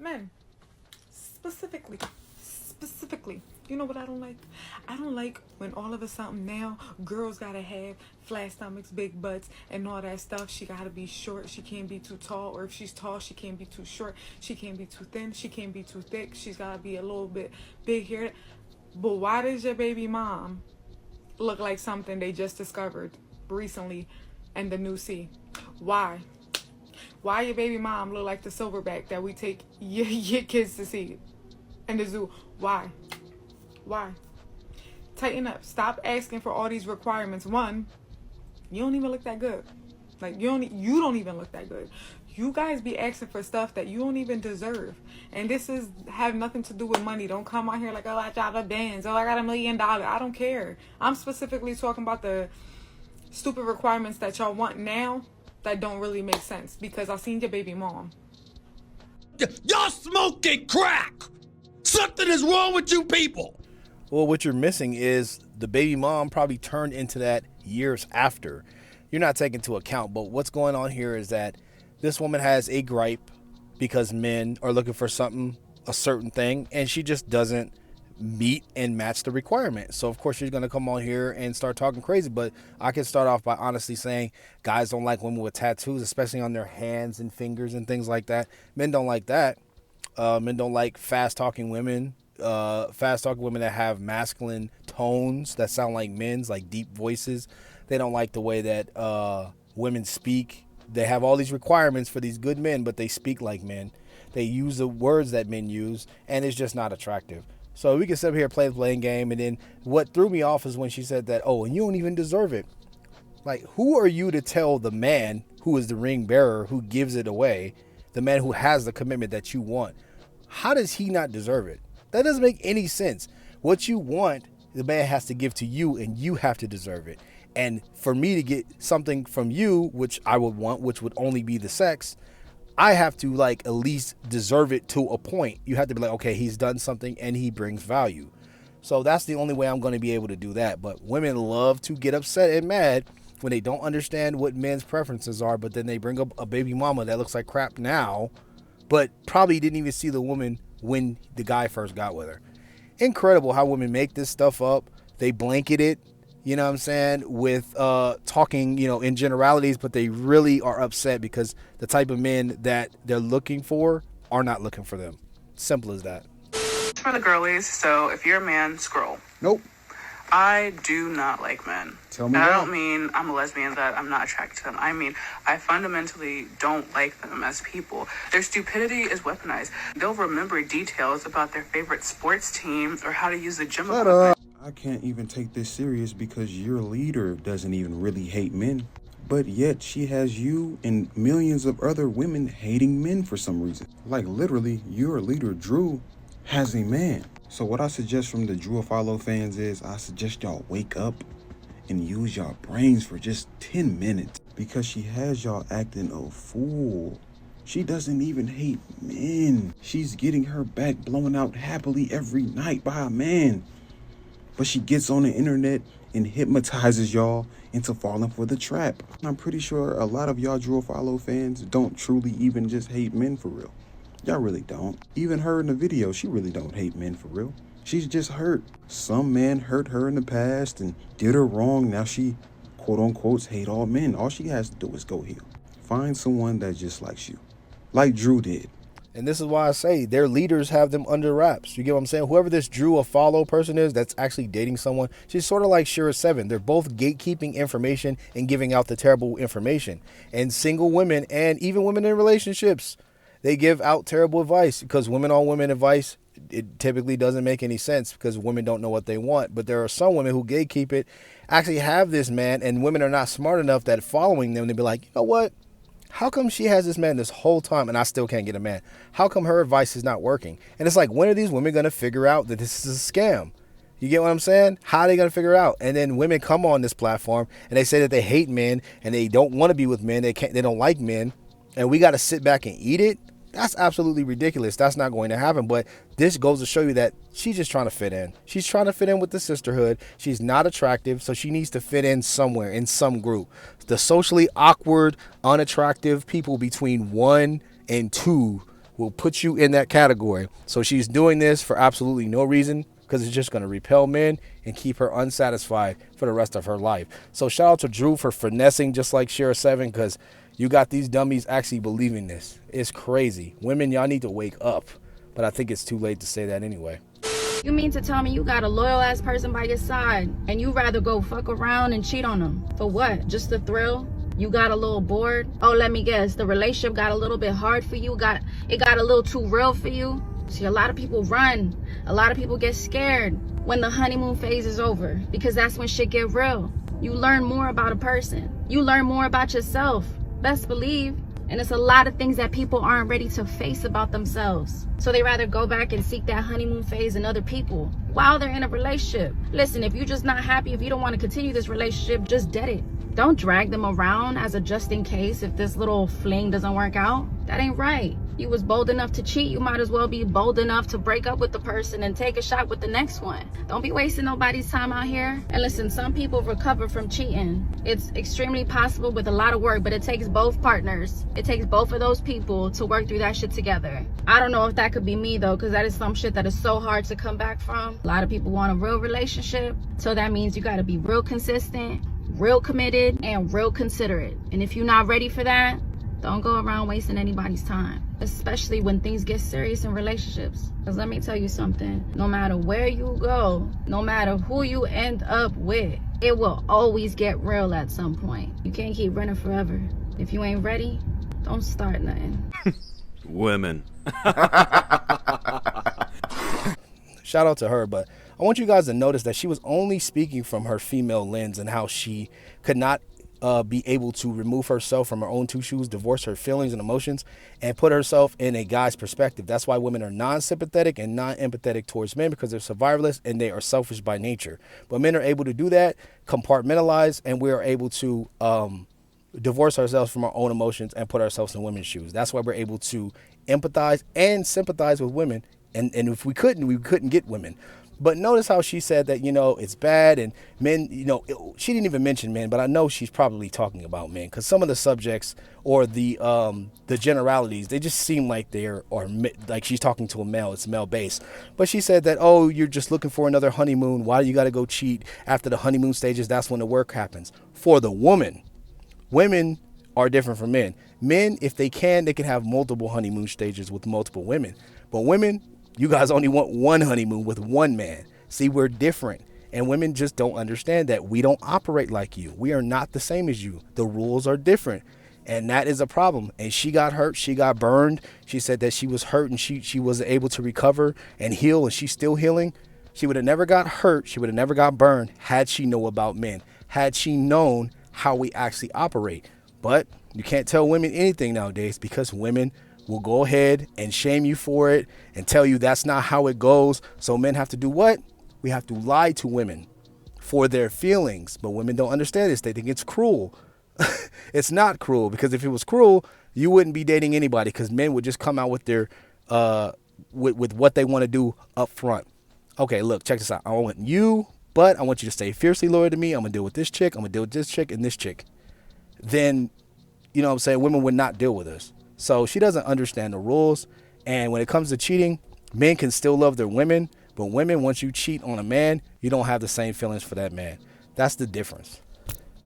Men, specifically. Specifically. You know what I don't like? I don't like when all of a sudden now girls gotta have flat stomachs, big butts, and all that stuff. She gotta be short. She can't be too tall. Or if she's tall, she can't be too short. She can't be too thin. She can't be too thick. She's gotta be a little bit big here. But why does your baby mom look like something they just discovered recently in the new sea? Why? Why your baby mom look like the silverback that we take your kids to see in the zoo? Why? Why? Tighten up. Stop asking for all these requirements. One, you don't even look that good. Like you don't even look that good. You guys be asking for stuff that you don't even deserve. And this is have nothing to do with money. Don't come out here like, oh, I got a Benz. Oh, I got $1 million. I don't care. I'm specifically talking about the stupid requirements that y'all want now that don't really make sense. Because I seen your baby mom. Y'all smoking crack! Something is wrong with you people! Well, what you're missing is the baby mom probably turned into that years after. You're not taking into account, but what's going on here is that this woman has a gripe because men are looking for something, a certain thing, and she just doesn't meet and match the requirement. So of course she's going to come on here and start talking crazy. But I can start off by honestly saying guys don't like women with tattoos, especially on their hands and fingers and things like that. Men don't like that. Men don't like fast talking women that have masculine tones that sound like men's, like deep voices. They don't like the way that women speak. They have all these requirements for these good men, but they speak like men. They use the words that men use, and it's just not attractive. So we can sit up here, play the playing game, and then what threw me off is when she said that, oh, and you don't even deserve it. Like, who are you to tell the man who is the ring bearer, who gives it away, the man who has the commitment that you want? How does he not deserve it? That doesn't make any sense. What you want, the man has to give to you, and you have to deserve it. And for me to get something from you, which I would want, which would only be the sex, I have to like at least deserve it to a point. You have to be like, okay, he's done something and he brings value. So that's the only way I'm going to be able to do that. But women love to get upset and mad when they don't understand what men's preferences are, but then they bring up a baby mama that looks like crap now, but probably didn't even see the woman when the guy first got with her. Incredible how women make this stuff up. They blanket it, you know what I'm saying, with talking, in generalities, but they really are upset because the type of men that they're looking for are not looking for them. Simple as that. For the girlies, so if you're a man, scroll. Nope. I do not like men. Tell me and why. I don't mean I'm a lesbian that I'm not attracted to them. I mean, I fundamentally don't like them as people. Their stupidity is weaponized. They'll remember details about their favorite sports team or how to use the gym Shut equipment. up. I can't even take this serious because your leader doesn't even really hate men. But yet she has you and millions of other women hating men for some reason. Like literally, your leader, Drew, has a man. So what I suggest from the Drew Follow fans is I suggest y'all wake up and use y'all brains for just 10 minutes because she has y'all acting a fool. She doesn't even hate men. She's getting her back blown out happily every night by a man. But she gets on the internet and hypnotizes y'all into falling for the trap. I'm pretty sure a lot of y'all Drew Follow fans don't truly even just hate men for real. Y'all really don't. Even her in the video, she really don't hate men for real. She's just hurt. Some man hurt her in the past and did her wrong. Now she, quote unquote, hate all men. All she has to do is go heal. Find someone that just likes you. Like Drew did. And this is why I say their leaders have them under wraps. You get what I'm saying? Whoever this Drew Follow person is that's actually dating someone, she's sort of like Shira 7. They're both gatekeeping information and giving out the terrible information. And single women and even women in relationships, they give out terrible advice because women on women advice, it typically doesn't make any sense because women don't know what they want. But there are some women who gatekeep it, actually have this man, and women are not smart enough that following them, they be like, you know what? How come she has this man this whole time and I still can't get a man? How come her advice is not working? And it's like, when are these women going to figure out that this is a scam? You get what I'm saying? How are they going to figure out? And then women come on this platform and they say that they hate men and they don't want to be with men. They don't like men. And we got to sit back and eat it. That's absolutely ridiculous. That's not going to happen. But this goes to show you that she's just trying to fit in. She's trying to fit in with the sisterhood. She's not attractive, so she needs to fit in somewhere, in some group. The socially awkward, unattractive people between 1 and 2 will put you in that category. So she's doing this for absolutely no reason, because it's just going to repel men and keep her unsatisfied for the rest of her life. So shout out to Drew for finessing just like Share 7, because you got these dummies actually believing this. It's crazy. Women, y'all need to wake up. But I think it's too late to say that anyway. You mean to tell me you got a loyal ass person by your side and you rather go fuck around and cheat on them? For what? Just the thrill? You got a little bored? Oh, let me guess. The relationship got a little bit hard for you? It got a little too real for you? See, a lot of people run. A lot of people get scared when the honeymoon phase is over, because that's when shit get real. You learn more about a person. You learn more about yourself. Best believe. And it's a lot of things that people aren't ready to face about themselves. So they rather go back and seek that honeymoon phase in other people while they're in a relationship. Listen, if you're just not happy, if you don't want to continue this relationship, just dead it. Don't drag them around as a just in case if this little fling doesn't work out. That ain't right. You was bold enough to cheat, you might as well be bold enough to break up with the person and take a shot with the next one. Don't be wasting nobody's time out here. And listen, some people recover from cheating. It's extremely possible with a lot of work, but it takes both partners. It takes both of those people to work through that shit together. I don't know if that could be me though, because that is some shit that is so hard to come back from. A lot of people want a real relationship, so that means you gotta be real consistent, real committed, and real considerate. And if you're not ready for that, don't go around wasting anybody's time, especially when things get serious in relationships. Because let me tell you something, no matter where you go, no matter who you end up with, it will always get real at some point. You can't keep running forever. If you ain't ready, don't start nothing. Women. Shout out to her, but I want you guys to notice that she was only speaking from her female lens and how she could not be able to remove herself from her own two shoes, divorce her feelings and emotions, and put herself in a guy's perspective. That's why women are non-sympathetic and non-empathetic towards men, because they're survivalists and they are selfish by nature. But men are able to do that, compartmentalize, and we are able to divorce ourselves from our own emotions and put ourselves in women's shoes. That's why we're able to empathize and sympathize with women. And if we couldn't get women. But notice how she said that, it's bad and men, she didn't even mention men, but I know she's probably talking about men, because some of the subjects or the generalities, they just seem like like she's talking to a male. It's male based. But she said that, oh, you're just looking for another honeymoon. Why do you got to go cheat after the honeymoon stages? That's when the work happens. For the woman, women are different from men. Men, if they can have multiple honeymoon stages with multiple women. But women, you guys only want one honeymoon with one man. See, we're different. And women just don't understand that. We don't operate like you. We are not the same as you. The rules are different. And that is a problem. And she got hurt. She got burned. She said that she was hurt and she wasn't able to recover and heal. And she's still healing. She would have never got hurt. She would have never got burned had she known about men. Had she known how we actually operate. But you can't tell women anything nowadays, because women will go ahead and shame you for it and tell you that's not how it goes. So men have to do what? We have to lie to women for their feelings. But women don't understand this. They think it's cruel. It's not cruel, because if it was cruel, you wouldn't be dating anybody, because men would just come out with their with what they want to do up front. Okay, look, check this out. I want you, but I want you to stay fiercely loyal to me. I'm gonna deal with this chick. I'm gonna deal with this chick and this chick. Then, you know what I'm saying, women would not deal with us. So she doesn't understand the rules. And when it comes to cheating, men can still love their women. But women, once you cheat on a man, you don't have the same feelings for that man. That's the difference.